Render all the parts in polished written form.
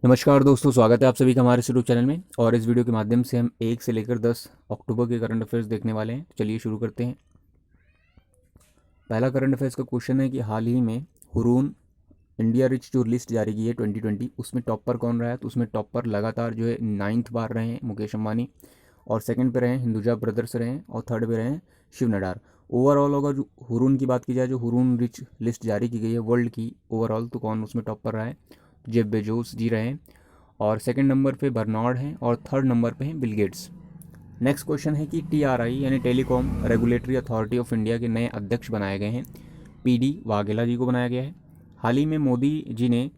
नमस्कार दोस्तों, स्वागत है आप सभी का हमारे यूट्यूब चैनल में। और इस वीडियो के माध्यम से हम 1 से लेकर 10 अक्टूबर के करंट अफेयर्स देखने वाले हैं। चलिए शुरू करते हैं। पहला करंट अफेयर्स का क्वेश्चन है कि हाल ही में हुरून इंडिया रिच जो लिस्ट जारी की है 2020, उसमें टॉप पर कौन रहा है। तो उसमें टॉप पर लगातार जो है 9th बार रहे हैं मुकेश अंबानी, और सेकंड पे रहे हैं हिंदुजा ब्रदर्स रहे हैं, और थर्ड पे रहे हैं शिव नडार। ओवरऑल अगर जो हुरून की बात की जाए, जो हुरून रिच लिस्ट जारी की गई है वर्ल्ड की ओवरऑल, तो कौन उसमें टॉप पर रहा है। जेफ बेजोस जी रहे हैं, और सेकंड नंबर पे बर्नार्ड हैं, और थर्ड नंबर पे हैं बिल गेट्स। नेक्स्ट क्वेश्चन है कि टीआरआई यानी telecom regulatory authority of India के नए अध्यक्ष बनाए गए हैं। पीडी वाघेला जी को बनाया गया है। हाल ही में मोदी जी ने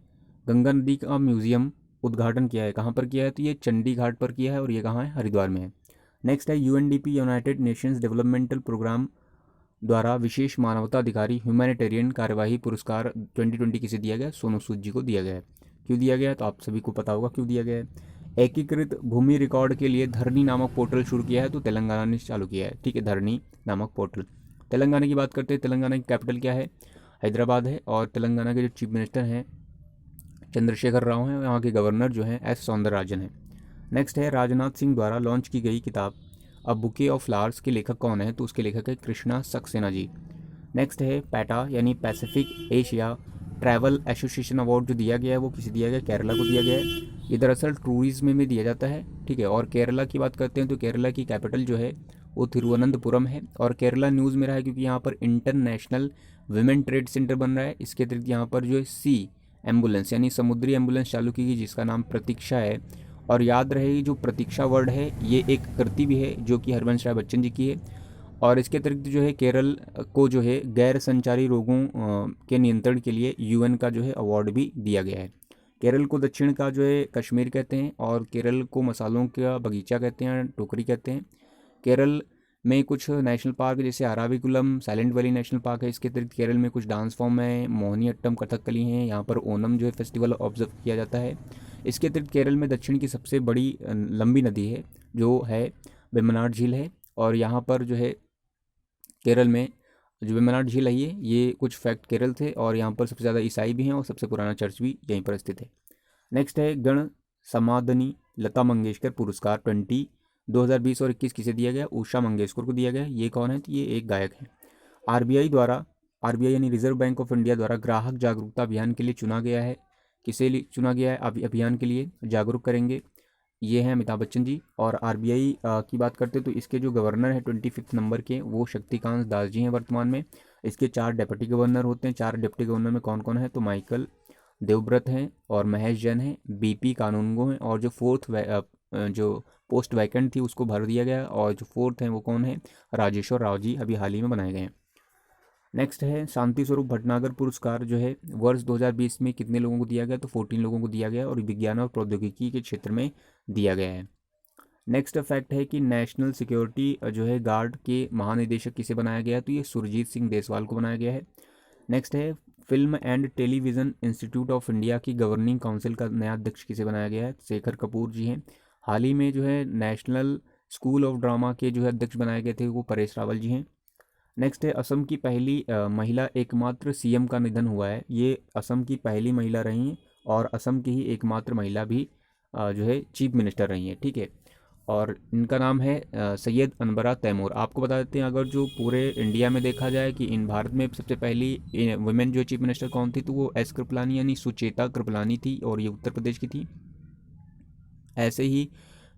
गंगा नदी का म्यूजियम उद्घाटन किया है। कहाँ पर किया है, तो ये चंडी घाट पर किया है, और ये कहाँ है, हरिद्वार में है। नेक्स्ट है UNDP United Nations developmental programme द्वारा विशेष मानवताधिकारी ह्यूमैनिटेरियन कार्यवाही पुरस्कार 2020 किसे दिया गया, सोनू सूद जी को दिया गया है। क्यों दिया गया है, तो आप सभी को पता होगा क्यों दिया गया है। एकीकृत भूमि रिकॉर्ड के लिए धरनी नामक पोर्टल शुरू किया है, तो तेलंगाना ने चालू किया है। ठीक है, धरनी नामक पोर्टल। तेलंगाना की बात करते हैं। तेलंगाना की कैपिटल क्या है, हैदराबाद है। और तेलंगाना के जो चीफ मिनिस्टर हैं चंद्रशेखर राव हैं, यहाँ के गवर्नर जो हैं एस सौंदरराजन हैं। नेक्स्ट है राजनाथ सिंह द्वारा लॉन्च की गई किताब अ बुके ऑफ फ्लावर्स के लेखक कौन है, तो उसके लेखक है कृष्णा सक्सेना जी। नेक्स्ट है पैटा यानी Pacific Asia travel association award जो दिया गया है वो किसे दिया गया, केरला को दिया गया है। ये दरअसल टूरिज्म में दिया जाता है। ठीक है, और केरला की बात करते हैं तो केरला की कैपिटल जो है वो तिरुवनंतपुरम है, और केरला न्यूज़ में रहा है क्योंकि यहाँ पर इंटरनेशनल विमेन ट्रेड सेंटर बन रहा है। इसके अतिरिक्त यहाँ पर जो है सी एम्बुलेंस यानी समुद्री एम्बुलेंस चालू की गई जिसका नाम प्रतीक्षा है। और याद रहे जो प्रतीक्षा वर्ड है ये एक कृति भी है जो कि हरवंश राय बच्चन जी की है। और इसके अतिरिक्त जो है केरल को जो है गैर संचारी रोगों के नियंत्रण के लिए यूएन का जो है अवार्ड भी दिया गया है। केरल को दक्षिण का जो है कश्मीर कहते हैं, और केरल को मसालों का बगीचा कहते हैं, टोकरी कहते हैं। केरल में कुछ नेशनल पार्क जैसे अराविकुलम साइलेंट वैली नेशनल पार्क है। इसके अतिरिक्त केरल में कुछ डांस फॉर्म है, मोहिनी अट्टम, कथकली हैं। यहाँ पर ओनम जो है फेस्टिवल ऑब्जर्व किया जाता है। इसके अतिरिक्त केरल में दक्षिण की सबसे बड़ी लंबी नदी है जो है वेम्बनाड झील है। और यहाँ पर जो है केरल में जो वेम्बनाड झील है ये कुछ फैक्ट केरल थे, और यहाँ पर सबसे ज़्यादा ईसाई भी हैं, और सबसे पुराना चर्च भी यहीं पर स्थित है। नेक्स्ट है गण समादनी लता मंगेशकर पुरस्कार 2020 और 21 किसे दिया गया, उषा मंगेशकर को दिया गया। ये कौन है, तो ये एक गायक है। आरबीआई द्वारा, आरबीआई यानी रिजर्व बैंक ऑफ इंडिया द्वारा ग्राहक जागरूकता अभियान के लिए चुना गया है। किसे चुना गया है अभियान के लिए, जागरूक करेंगे, ये हैं अमिताभ बच्चन जी। और आरबीआई की बात करते हैं तो इसके जो गवर्नर हैं 25 नंबर के वो शक्तिकांत दास जी हैं वर्तमान में। इसके 4 डिप्टी गवर्नर होते हैं। 4 डिप्टी गवर्नर में कौन कौन है, तो माइकल देवव्रत हैं, और महेश जैन हैं, बीपी कानूनगो हैं, और जो जो पोस्ट वैकेंट थी उसको भर दिया गया, और जो फोर्थ हैं वो कौन है, राजेश्वर राव जी अभी हाल ही में बनाए गए हैं। नेक्स्ट है शांति स्वरूप भटनागर पुरस्कार जो है वर्ष 2020 में कितने लोगों को दिया गया, तो 14 लोगों को दिया गया, और विज्ञान और प्रौद्योगिकी के क्षेत्र में दिया गया है। नेक्स्ट फैक्ट है कि नेशनल सिक्योरिटी जो है गार्ड के महानिदेशक किसे बनाया गया है, तो ये सुरजीत सिंह देसवाल को बनाया गया है। नेक्स्ट है film and television institute of India की गवर्निंग काउंसिल का नया अध्यक्ष किसे बनाया गया है, शेखर कपूर जी हैं। हाल ही में जो है नेशनल स्कूल ऑफ ड्रामा के जो है अध्यक्ष बनाए गए थे वो परेश रावल जी हैं। नेक्स्ट है असम की पहली महिला एकमात्र सीएम का निधन हुआ है। ये असम की पहली महिला रही हैं, और असम की ही एकमात्र महिला भी जो है चीफ मिनिस्टर रही हैं। ठीक है, और इनका नाम है सैयद अनबरा तैमूर। आपको बता देते हैं अगर जो पूरे इंडिया में देखा जाए कि इन भारत में सबसे पहली वुमेन जो चीफ मिनिस्टर कौन थी, तो वो एस कृपलानी यानी सुचेता कृपलानी थी, और ये उत्तर प्रदेश की थी। ऐसे ही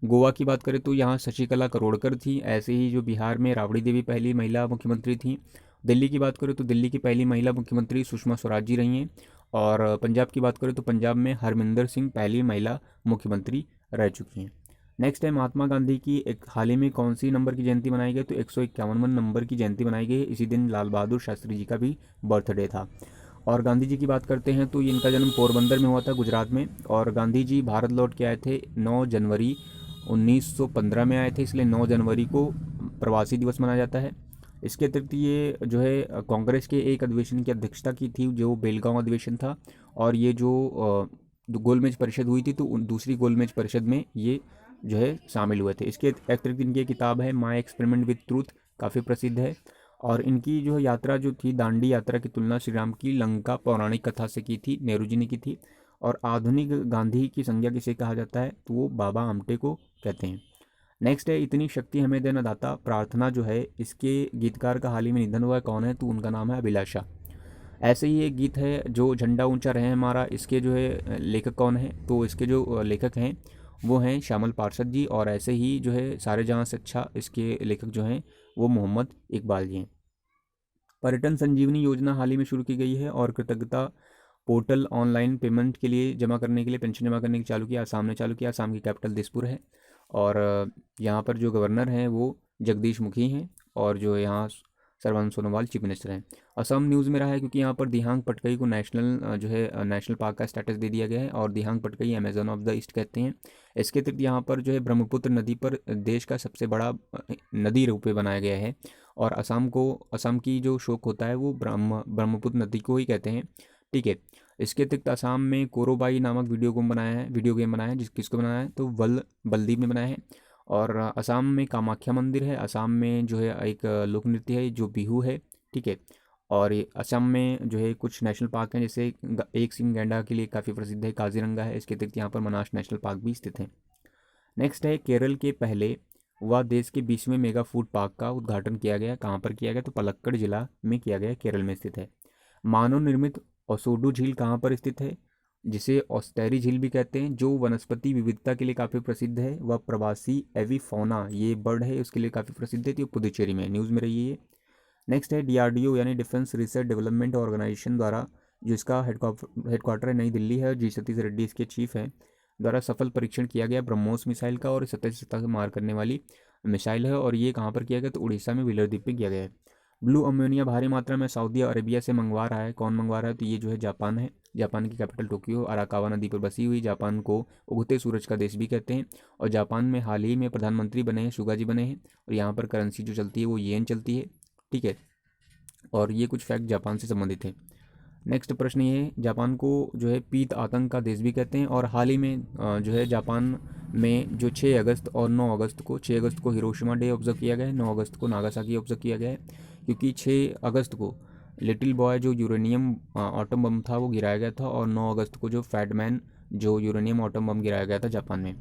गोवा की बात करें तो यहाँ शशिकला करोड़कर थी। ऐसे ही जो बिहार में राबड़ी देवी पहली महिला मुख्यमंत्री थी। दिल्ली की बात करें तो दिल्ली की पहली महिला मुख्यमंत्री सुषमा स्वराज जी रही हैं। और पंजाब की बात करें तो पंजाब में हरमिंदर सिंह पहली महिला मुख्यमंत्री रह चुकी हैं। नेक्स्ट है महात्मा गांधी की एक हाल ही में कौन सी नंबर की जयंती मनाई गई, तो 151 नंबर की जयंती मनाई गई है। इसी दिन लाल बहादुर शास्त्री जी का भी बर्थडे था। और गांधी जी की बात करते हैं तो इनका जन्म पोरबंदर में हुआ था, गुजरात में। और गांधी जी भारत लौट के आए थे 9 जनवरी 1915 में आए थे, इसलिए 9 जनवरी को प्रवासी दिवस मनाया जाता है। इसके अतिरिक्त ये जो है कांग्रेस के एक अधिवेशन की अध्यक्षता की थी जो बेलगांव अधिवेशन था। और ये जो गोलमेज परिषद हुई थी तो दूसरी गोलमेज परिषद में ये जो है शामिल हुए थे। इसके अतिरिक्त इनकी एक किताब है माई एक्सपेरिमेंट विद ट्रूथ, काफ़ी प्रसिद्ध है। और इनकी जो यात्रा जो थी दांडी यात्रा की तुलना श्री राम की लंका पौराणिक कथा से की थी, नेहरू जी ने की थी। और आधुनिक गांधी की संज्ञा किसे कहा जाता है, तो वो बाबा आमटे को कहते हैं। नेक्स्ट है इतनी शक्ति हमें देना दाता प्रार्थना जो है, इसके गीतकार का हाल ही में निधन हुआ है, कौन है, तो उनका नाम है अभिलाषा। ऐसे ही एक गीत है जो झंडा ऊंचा रहे हमारा, इसके जो है लेखक कौन है, तो इसके जो लेखक हैं वो हैं श्यामल पार्षद जी। और ऐसे ही जो है सारे जहाँ से अच्छा, इसके लेखक जो हैं वो मोहम्मद इकबाल जी हैं। पर्यटन संजीवनी योजना हाल ही में शुरू की गई है और कृतज्ञता पोर्टल ऑनलाइन पेमेंट के लिए जमा करने के लिए, पेंशन जमा करने के चालू किया, आसाम ने चालू किया। आसाम की कैपिटल दिसपुर है और यहाँ पर जो गवर्नर हैं वो जगदीश मुखी हैं और जो यहाँ सर्बानंद सोनोवाल चीफ मिनिस्टर हैं। असम न्यूज़ में रहा है क्योंकि यहाँ पर दिहांग पटकई को नेशनल जो है नेशनल पार्क का स्टेटस दे दिया गया है और Dehing Patkai Amazon of the East कहते हैं। इसके अतिरिक्त यहाँ पर जो है ब्रह्मपुत्र नदी पर देश का सबसे बड़ा नदी रोपवे बनाया गया है और असम की जो शोक होता है वो ब्रह्मपुत्र नदी को ही कहते हैं। ठीक है। इसके अतिरिक्त असम में कोरोबाई नामक वीडियो गेम बनाया है किसको बनाया है, तो बलदीप ने बनाया है। और असम में कामाख्या मंदिर है। असम में जो है एक लोक नृत्य है जो बिहू है। ठीक है। और ये असम में जो है कुछ नेशनल पार्क हैं, जैसे एक सिंह गैंडा के लिए काफ़ी प्रसिद्ध है काजीरंगा है। इसके अतिरिक्त यहाँ पर मनास नेशनल पार्क भी स्थित है। नेक्स्ट है केरल के पहले व देश के 20वें मेगा फूड पार्क का उद्घाटन किया गया। कहाँ पर किया गया, तो पलक्कड़ जिला में किया गया, केरल में स्थित है। मानव निर्मित ओसोडू झील कहाँ पर स्थित है, जिसे ऑस्टेरी झील भी कहते हैं, जो वनस्पति विविधता के लिए काफ़ी प्रसिद्ध है। वह प्रवासी एविफोना ये बर्ड है उसके लिए काफ़ी प्रसिद्ध है, तो पुदुचेरी में न्यूज़ में रही है। नेक्स्ट है डीआरडीओ यानी डिफेंस रिसर्च डेवलपमेंट ऑर्गेनाइजेशन द्वारा, जिसका हेडक्वार्टर है नई दिल्ली है, जी सतीश रेड्डी इसके चीफ हैं, द्वारा सफल परीक्षण किया गया ब्रह्मोस मिसाइल का। और सतह से सतह से मार करने वाली मिसाइल है और ये कहाँ पर किया गया, तो उड़ीसा में व्हीलर द्वीप पे किया गया है। ब्लू अमोनिया भारी मात्रा में सऊदी अरेबिया से मंगवा रहा है, कौन मंगवा रहा है, तो ये जो है जापान है। जापान की कैपिटल टोक्यो अराकावा नदी पर बसी हुई। जापान को उगते सूरज का देश भी कहते हैं और जापान में हाल ही में प्रधानमंत्री बने हैं, सुगा जी बने हैं। और यहाँ पर करेंसी जो चलती है वो येन चलती है। ठीक है। और ये कुछ फैक्ट जापान से संबंधित है। नेक्स्ट प्रश्न ये है, जापान को जो है पीत आतंक का देश भी कहते हैं। और हाल ही में जो है जापान में जो 6 अगस्त और 9 अगस्त को, 6 अगस्त को हिरोशिमा डे ऑब्जर्व किया गया है, 9 अगस्त को नागासाकी ऑब्जर्व किया गया है। क्योंकि 6 अगस्त को लिटिल बॉय जो यूरेनियम एटम बम था वो गिराया गया था और 9 अगस्त को जो फैटमैन जो यूरेनियम एटम बम गिराया गया था जापान में।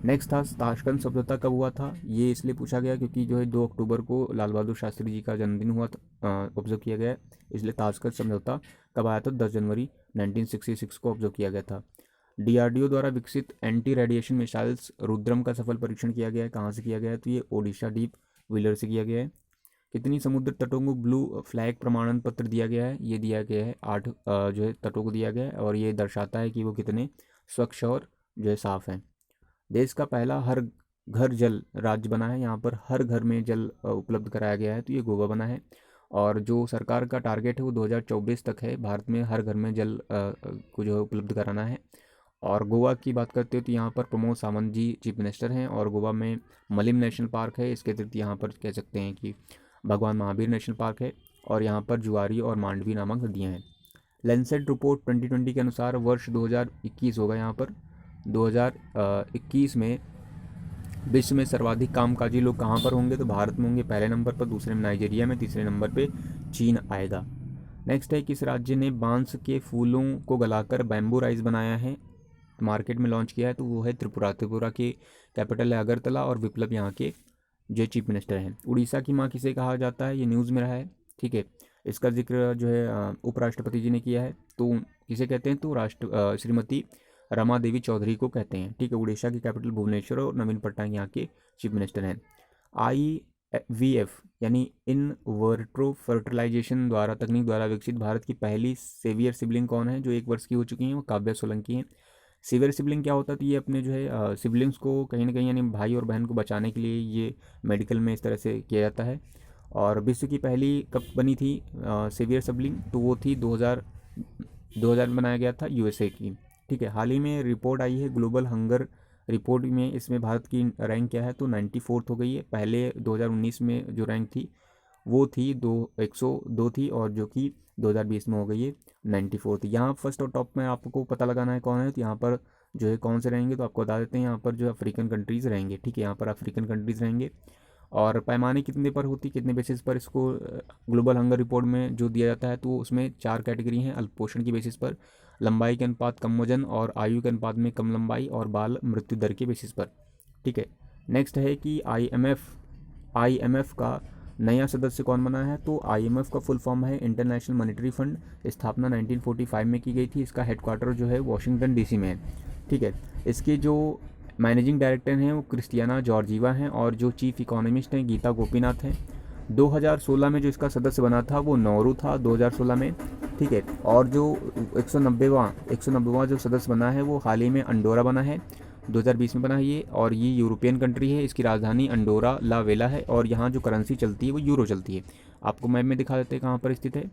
नेक्स्ट था ताशकंद समझौता कब हुआ था, ये इसलिए पूछा गया क्योंकि जो है 2 अक्टूबर को लाल बहादुर शास्त्री जी का जन्मदिन हुआ था, ऑब्जर्व किया गया है, इसलिए ताशकंद समझौता कब आया था, 10 जनवरी 1966 को ऑब्जर्व किया गया था। डीआरडीओ द्वारा विकसित एंटी रेडिएशन मिसाइल्स रुद्रम का सफल परीक्षण किया गया है, कहाँ से किया गया है, तो ये ओडिशा डीप व्हीलर से किया गया है। कितनी समुद्र तटों को ब्लू फ्लैग प्रमाणन पत्र दिया गया है, ये दिया गया है 8 जो है तटों को दिया गया है और ये दर्शाता है कि वो कितने स्वच्छ और जो है साफ़ हैं। देश का पहला हर घर जल राज्य बना है, यहाँ पर हर घर में जल उपलब्ध कराया गया है, तो ये गोवा बना है। और जो सरकार का टारगेट है वो 2024 तक है, भारत में हर घर में जल को जो है उपलब्ध कराना है। और गोवा की बात करते हो तो यहाँ पर प्रमोद सावंत जी चीफ मिनिस्टर हैं और गोवा में मलिम नेशनल पार्क है। इसके अतिरिक्त यहाँ पर कह सकते हैं कि भगवान महावीर नेशनल पार्क है और यहाँ पर जुआरी और मांडवी नामक नदियाँ हैं। लैंसेट रिपोर्ट 2020 के अनुसार वर्ष 2021 होगा, यहाँ पर 2021 में विश्व में सर्वाधिक कामकाजी लोग कहाँ पर होंगे, तो भारत में होंगे पहले नंबर पर, दूसरे में नाइजीरिया में, तीसरे नंबर पे चीन आएगा। नेक्स्ट है किस राज्य ने बांस के फूलों को गलाकर बैम्बू राइस बनाया है, मार्केट में लॉन्च किया है, तो वो है त्रिपुरा। त्रिपुरा की कैपिटल है अगरतला और विप्लव यहाँ के जो चीफ मिनिस्टर हैं। उड़ीसा की माँ किसे कहा जाता है, ये न्यूज़ में रहा है। ठीक है। इसका जिक्र जो है उपराष्ट्रपति जी ने किया है, तो किसे कहते हैं, तो श्रीमती रमा देवी चौधरी को कहते हैं। ठीक है। उड़ीसा की कैपिटल भुवनेश्वर और नवीन पटनायक यहाँ के चीफ मिनिस्टर हैं। IVF यानी इन वर्ट्रो फर्टिलाइजेशन द्वारा तकनीक द्वारा विकसित भारत की पहली सेवियर सिबलिंग कौन है, जो 1 वर्ष की हो चुकी हैं, वो काव्या सोलंकी हैं। सीवियर सिबलिंग क्या होता है, तो ये अपने जो है सिबलिंग्स को कहीं ना कहीं यानी भाई और बहन को बचाने के लिए ये मेडिकल में इस तरह से किया जाता है। और विश्व की पहली कब बनी थी सीवियर सिबलिंग, तो वो थी 2000 में बनाया गया था USA की। ठीक है। हाल ही में रिपोर्ट आई है ग्लोबल हंगर रिपोर्ट में, इसमें भारत की रैंक क्या है, तो 94th हो गई है। पहले 2019 में जो रैंक थी वो थी 102 थी और जो कि 2020 में हो गई है 94th। यहाँ फर्स्ट और टॉप में आपको पता लगाना है कौन है, तो यहाँ पर जो है कौन से रहेंगे, तो आपको बता देते हैं यहाँ पर जो अफ्रीकन कंट्रीज़ रहेंगे। ठीक है। यहाँ पर अफ्रीकन कंट्रीज़ रहेंगे। और पैमाने कितने पर होती, कितने बेसिस पर इसको ग्लोबल हंगर रिपोर्ट में जो दिया जाता है, तो उसमें 4 कैटेगरी हैं अल्पपोषण की बेसिस पर, लंबाई के अनुपात कम वजन और आयु के अनुपात में कम लंबाई और बाल मृत्यु दर के बेसिस पर। ठीक है, नेक्स्ट है कि आईएमएफ का नया सदस्य कौन बना है? तो आईएमएफ का फुल फॉर्म है इंटरनेशनल मॉनेटरी फंड। स्थापना 1945 में की गई थी। इसका हेडक्वार्टर जो है वॉशिंगटन डीसी में है। ठीक है, इसके जो मैनेजिंग डायरेक्टर हैं वो क्रिस्टियाना जॉर्जीवा हैं और जो चीफ इकोनॉमिस्ट हैं गीता गोपीनाथ हैं। 2016 में जो इसका सदस्य बना था वो नौरू था 2016 में। ठीक है, और जो 190वां जो सदस्य बना है वो हाल ही में अंडोरा बना है, 2020 में बना है ये, और ये यूरोपियन कंट्री है। इसकी राजधानी अंडोरा ला वेला है और यहाँ जो करेंसी चलती है वो यूरो चलती है। आपको मैप में दिखा देते हैं कहाँ पर स्थित है।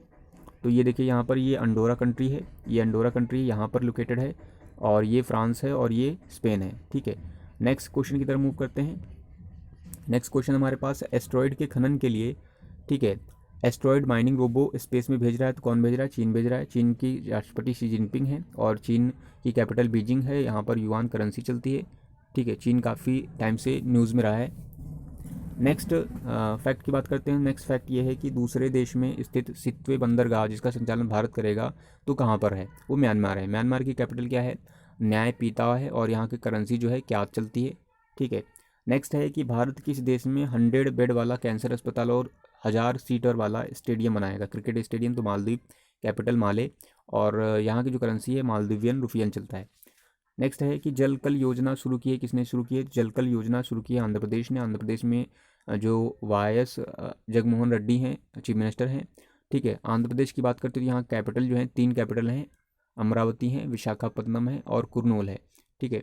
तो ये देखिए यहाँ पर ये अंडोरा कंट्री है, ये अंडोरा कंट्री यहाँ पर लोकेटेड है, और ये फ्रांस है और ये स्पेन है। ठीक है, नेक्स्ट क्वेश्चन की तरफ मूव करते हैं। नेक्स्ट क्वेश्चन हमारे पास एस्ट्रॉयड के खनन के लिए, ठीक है, एस्ट्रॉयड माइनिंग रोबो स्पेस में भेज रहा है। तो कौन भेज रहा है? चीन भेज रहा है। चीन की राष्ट्रपति शी जिनपिंग है और चीन की कैपिटल बीजिंग है। यहाँ पर युआन करेंसी चलती है। ठीक है, चीन काफ़ी टाइम से न्यूज़ में रहा है। नेक्स्ट फैक्ट की बात करते हैं। नेक्स्ट फैक्ट ये है कि दूसरे देश में स्थित सितवे बंदरगाह जिसका संचालन भारत करेगा तो कहाँ पर है? वो म्यांमार है। म्यांमार की कैपिटल क्या है? न्यायपीता है और यहाँ की करेंसी जो है क्यात चलती है। ठीक है, नेक्स्ट है कि भारत किस देश में 100 बेड वाला कैंसर अस्पताल और 1000 सीटर वाला स्टेडियम बनाएगा? Cricket stadium. तो मालदीव, कैपिटल माले, और यहाँ की जो करेंसी है मालदीवियन रुपीयन चलता है। नेक्स्ट है कि जल कल योजना शुरू की है, किसने शुरू की है? जल कल योजना शुरू की है आंध्र प्रदेश ने। आंध्र प्रदेश में जो वायस जगनमोहन रेड्डी हैं, चीफ मिनिस्टर हैं। ठीक है, आंध्र प्रदेश की बात करते हैं तो यहाँ कैपिटल जो है 3 कैपिटल हैं, अमरावती है, विशाखापट्टनम है और कुरनूल है। ठीक है,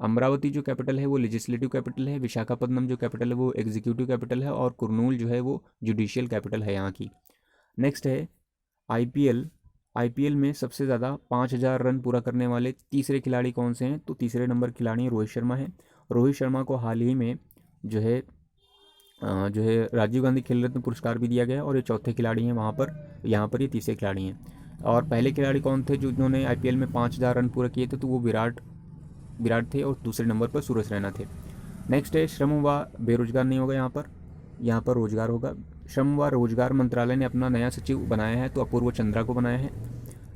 अमरावती जो कैपिटल है वो लेजिस्लेटिव कैपिटल है, विशाखापट्टनम जो कैपिटल है वो एग्जीक्यूटिव कैपिटल है, और कुरनूल जो है वो जुडिशियल कैपिटल है यहाँ की। नेक्स्ट है आईपीएल में सबसे ज़्यादा 5000 रन पूरा करने वाले तीसरे खिलाड़ी कौन से हैं? तो तीसरे नंबर खिलाड़ी रोहित शर्मा है। रोहित शर्मा को हाल ही में जो है राजीव गांधी खेल रत्न पुरस्कार भी दिया गया और ये चौथे खिलाड़ी हैं वहाँ पर, यहाँ पर ये तीसरे खिलाड़ी हैं। और पहले खिलाड़ी कौन थे जिन्होंने आईपीएल में 5000 रन पूरा किए थे? तो वो विराट थे, और दूसरे नंबर पर सुरेश रैना थे। नेक्स्ट है श्रम व बेरोजगार नहीं होगा यहाँ पर रोजगार होगा। श्रम व रोजगार मंत्रालय ने अपना नया सचिव बनाया है, तो अपूर्व चंद्रा को बनाया है।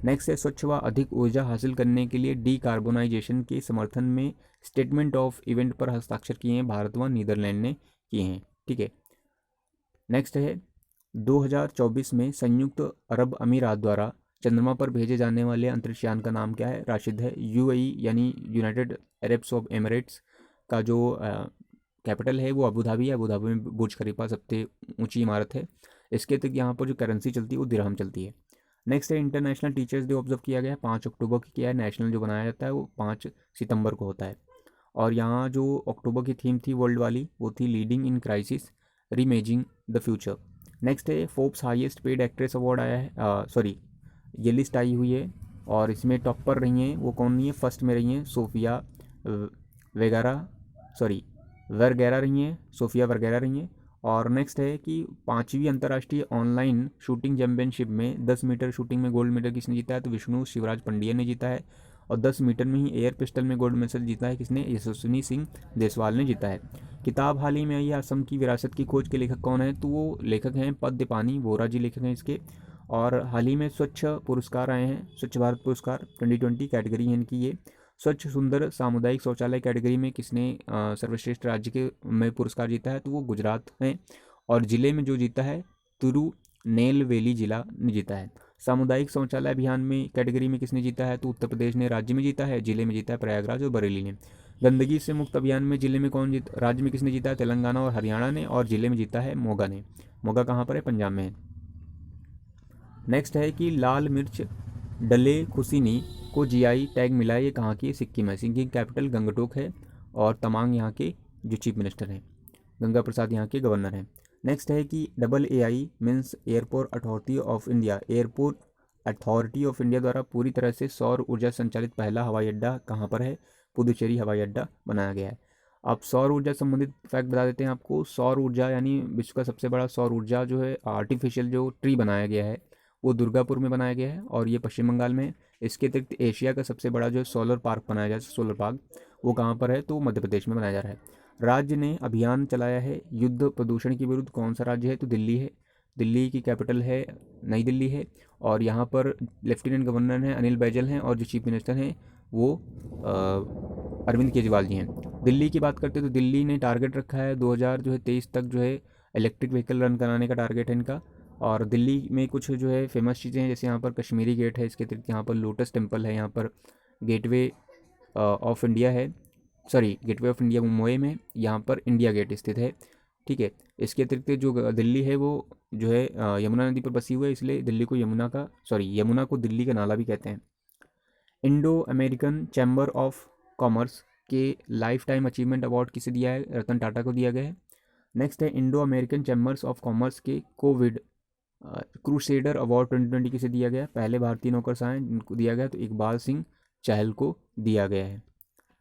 नेक्स्ट है स्वच्छ व अधिक ऊर्जा हासिल करने के लिए डीकार्बोनाइजेशन के समर्थन में स्टेटमेंट ऑफ इवेंट पर हस्ताक्षर किए हैं भारत व नीदरलैंड ने किए हैं। ठीक है, नेक्स्ट है 2024 में संयुक्त अरब अमीरात द्वारा चंद्रमा पर भेजे जाने वाले अंतरिक्षयान का नाम क्या है? राशिद है। यूएई यानी यूनाइटेड अरब्स ऑफ एमिरेट्स का जो कैपिटल है वो अबू धाबी है। अबू धाबी में बुर्ज खलीफा सबसे ऊंची इमारत है। इसके तक यहाँ पर जो करेंसी चलती है वो दिरहम चलती है। नेक्स्ट है इंटरनेशनल टीचर्स डे ऑब्जर्व किया गया है 5 अक्टूबर को किया है। नेशनल जो बनाया जाता है वो 5 सितंबर को होता है। और यहाँ जो अक्टूबर की थीम थी वर्ल्ड वाली वो थी leading in crisis reimagining the future. Next है Forbes highest paid actress award आया है, ये लिस्ट आई हुई है और इसमें टॉप पर रही हैं वो कौन रही है? फर्स्ट में रही हैं सोफिया वर्गेरा रही हैं, सोफिया वर्गेरा रही हैं। और नेक्स्ट है कि 5वीं अंतर्राष्ट्रीय ऑनलाइन शूटिंग चैंपियनशिप में 10 मीटर शूटिंग में गोल्ड मेडल किसने जीता है? तो विष्णु शिवराज पंडिया ने जीता है। और 10 मीटर में ही एयर पिस्टल में गोल्ड मेडल जीता है किसने? यशस्विनी सिंह देसवाल ने जीता है। किताब हाल ही में आई है असम की विरासत की खोज के लेखक कौन है? तो वो लेखक हैं पद्यपानी वोरा जी लेखक हैं इसके। और हाल ही में स्वच्छ पुरस्कार आए हैं, स्वच्छ भारत पुरस्कार 2020 कैटेगरी है इनकी ये। स्वच्छ सुंदर सामुदायिक शौचालय कैटेगरी में किसने सर्वश्रेष्ठ राज्य के में पुरस्कार जीता है? तो वो गुजरात में। और ज़िले में जो जीता है तिरुनेलवेली जिला ने जीता है। सामुदायिक शौचालय अभियान में कैटेगरी में किसने जीता है? तो उत्तर प्रदेश ने राज्य में जीता है, जिले में जीता है प्रयागराज और बरेली ने। गंदगी से मुक्त अभियान में जिले में राज्य में किसने जीता है? तेलंगाना और हरियाणा ने। और जिले में जीता है मोगा ने। मोगा कहाँ पर है? पंजाब में है। नेक्स्ट है कि लाल मिर्च डले खुसिनी को जीआई टैग मिला है, ये कहाँ की? सिक्किम है। सिक्किम की कैपिटल गंगटोक है और तमांग यहाँ के जो चीफ मिनिस्टर हैं, गंगा प्रसाद यहाँ के गवर्नर हैं। नेक्स्ट है कि AAI means airport authority of India, airport authority of India द्वारा पूरी तरह से सौर ऊर्जा संचालित पहला हवाई अड्डा कहाँ पर है? पुदुचेरी हवाई अड्डा बनाया गया है। अब सौर ऊर्जा संबंधित फैक्ट बता देते हैं आपको। सौर ऊर्जा यानी विश्व का सबसे बड़ा सौर ऊर्जा जो है आर्टिफिशियल जो ट्री बनाया गया है वो दुर्गापुर में बनाया गया है और ये पश्चिम बंगाल में है। इसके अतिरिक्त एशिया का सबसे बड़ा जो सोलर पार्क बनाया जा रहा है, सोलर पार्क, वो कहाँ पर है? तो मध्य प्रदेश में बनाया जा रहा है। राज्य ने अभियान चलाया है युद्ध प्रदूषण के विरुद्ध, कौन सा राज्य है? तो दिल्ली है। दिल्ली की कैपिटल है नई दिल्ली है, और यहाँ पर लेफ्टिनेंट गवर्नर हैं अनिल बैजल हैं, और जो चीफ मिनिस्टर हैं वो अरविंद केजरीवाल जी हैं। दिल्ली की बात करते हैं तो दिल्ली ने टारगेट रखा है 2023 तक जो है इलेक्ट्रिक व्हीकल रन कराने का टारगेट है इनका। और दिल्ली में कुछ जो है फेमस चीज़ें हैं, जैसे यहाँ पर कश्मीरी गेट है, इसके अतिरिक्त यहाँ पर लोटस टेम्पल है, यहाँ पर गेटवे ऑफ इंडिया है, sorry gateway of India Mumbai में, यहाँ पर इंडिया गेट स्थित है। ठीक है, इसके अतिरिक्त जो दिल्ली है वो जो है यमुना नदी पर बसी हुई है, इसलिए दिल्ली को यमुना को दिल्ली का नाला भी कहते हैं। Indo American chamber of commerce के लाइफ टाइम अचीवमेंट अवार्ड किसे दिया है? रतन टाटा को दिया गया है। नेक्स्ट है Indo American chambers of commerce के कोविड क्रूसेडर अवार्ड 2020 किसे दिया गया? पहले भारतीय नौकरशाह हैं जिनको दिया गया, तो इकबाल सिंह चहल को दिया गया है।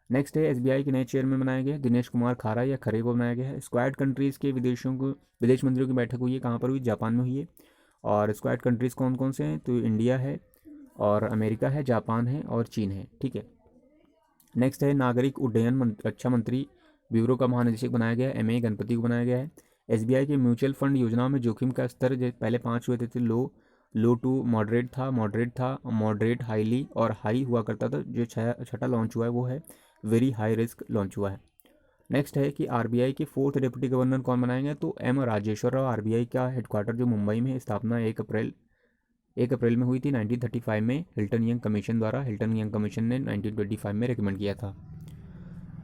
नेक्स्ट है एसबीआई के नए चेयरमैन बनाए गए दिनेश कुमार खारा या खरे को बनाया गया है। स्क्वाड कंट्रीज़ के विदेश मंत्रियों की बैठक हुई है, कहाँ पर हुई? जापान में हुई है। और स्क्वाड कंट्रीज़ कौन कौन से हैं? तो इंडिया है, और अमेरिका है, जापान है, और चीन है। ठीक है, नेक्स्ट है नागरिक उड्डयन रक्षा मंत्री ब्यूरो का महानिदेशक बनाया गया है, एमए गणपति को बनाया गया है। एसबीआई के म्यूचुअल फंड योजनाओं में जोखिम का स्तर जो पहले 5 हुए थे, लो टू मॉडरेट था, मॉडरेट, हाईली और हाई हुआ करता था। जो छठा लॉन्च हुआ है वो है वेरी हाई रिस्क लॉन्च हुआ है। नेक्स्ट है कि आरबीआई के 4th डिप्टी गवर्नर कौन बनाएंगे? तो एम राजेश्वर राव। आरबीआई का हेडक्वार्टर जो मुंबई में है, स्थापना 1 अप्रैल में हुई थी 1935 में हिल्टन यंग कमीशन द्वारा। हिल्टन यंग कमीशन ने 1925 में रिकमेंड किया था।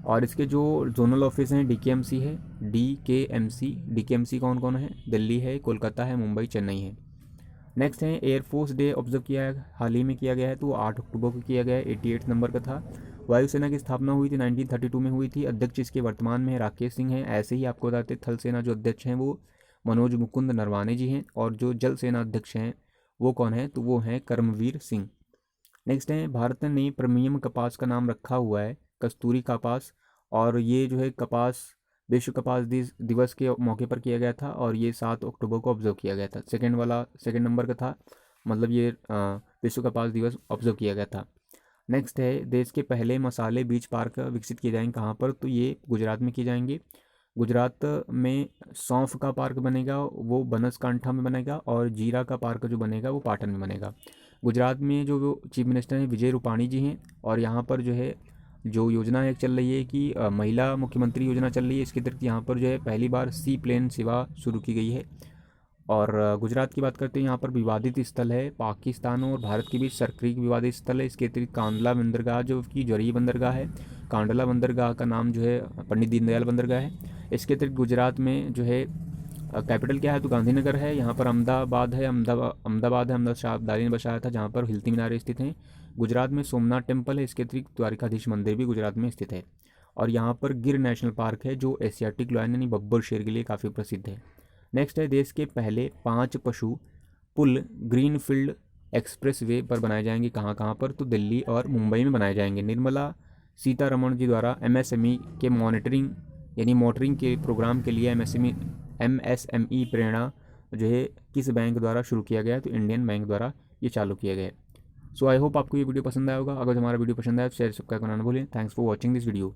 और इसके जो जोनल ऑफिस हैं डीकेएमसी है, डीकेएमसी कौन कौन है? दिल्ली है, कोलकाता है, मुंबई, चेन्नई है। नेक्स्ट है एयरफोर्स डे ऑब्जर्व किया है, हाल ही में किया गया है, तो 8 अक्टूबर को किया गया है, 88 नंबर का था। वायुसेना की स्थापना हुई थी 1932 में हुई थी। अध्यक्ष इसके वर्तमान में राकेश सिंह हैं। ऐसे ही आपको बताते थल सेना जो अध्यक्ष हैं वो मनोज मुकुंद नरवाने जी हैं, और जो जल सेना अध्यक्ष हैं वो कौन है? तो वो हैं कर्मवीर सिंह। नेक्स्ट है भारत ने प्रीमियम कपास का नाम रखा हुआ है कस्तूरी कपास, और ये जो है कपास विश्व कपास दिवस के मौके पर किया गया था, और ये 7 अक्टूबर को ऑब्जर्व किया गया था। सेकेंड नंबर का था, मतलब ये विश्व कपास दिवस ऑब्जर्व किया गया था। नेक्स्ट है देश के पहले मसाले बीज पार्क विकसित किए जाएंगे कहाँ पर? तो ये गुजरात में किए जाएंगे। गुजरात में सौंफ का पार्क बनेगा, वो बनसकांठा में बनेगा, और जीरा का पार्क जो बनेगा वो पाटन में बनेगा। गुजरात में जो चीफ मिनिस्टर हैं विजय रूपाणी जी हैं, और यहाँ पर जो है जो योजना है चल रही है कि महिला मुख्यमंत्री योजना चल रही है। इसके तहत यहाँ पर जो है पहली बार सी प्लेन सेवा शुरू की गई है। और गुजरात की बात करते हैं, यहाँ पर विवादित स्थल है पाकिस्तान और भारत के बीच सरक्रीक विवादित स्थल है। इसके अतिरिक्त कांडला बंदरगाह जो कि जरिए बंदरगाह है, कांडला बंदरगाह का नाम जो है पंडित दीनदयाल बंदरगाह है। इसके अतिरिक्त गुजरात में जो है कैपिटल क्या है? तो गांधीनगर है। यहाँ पर अहमदाबाद है, अहमदाबाद शाह अब्दाली ने बसाया था, जहाँ पर हिलती मीनारें स्थित हैं। गुजरात में सोमनाथ टेम्पल है। इसके अतिरिक्त द्वारिकाधीश मंदिर भी गुजरात में स्थित है। और यहाँ पर गिर नेशनल पार्क है जो एशियाटिक लायन यानी बब्बर शेर के लिए काफ़ी प्रसिद्ध है। नेक्स्ट है देश के पहले 5 पशु पुल ग्रीनफील्ड एक्सप्रेस वे पर बनाए जाएंगे कहाँ कहाँ पर? तो दिल्ली और मुंबई में बनाए जाएंगे। निर्मला सीतारमण जी द्वारा एमएसएमई के मोटरिंग के प्रोग्राम के लिए एमएसएमई प्रेरणा जो है किस बैंक द्वारा शुरू किया गया? तो इंडियन बैंक द्वारा ये चालू किया गया है। सो आई होप आपको ये वीडियो पसंद आया होगा। अगर हमारा वीडियो पसंद आया तो शेयर सब्सक्राइब करना ना भूलें। Thanks for watching this video.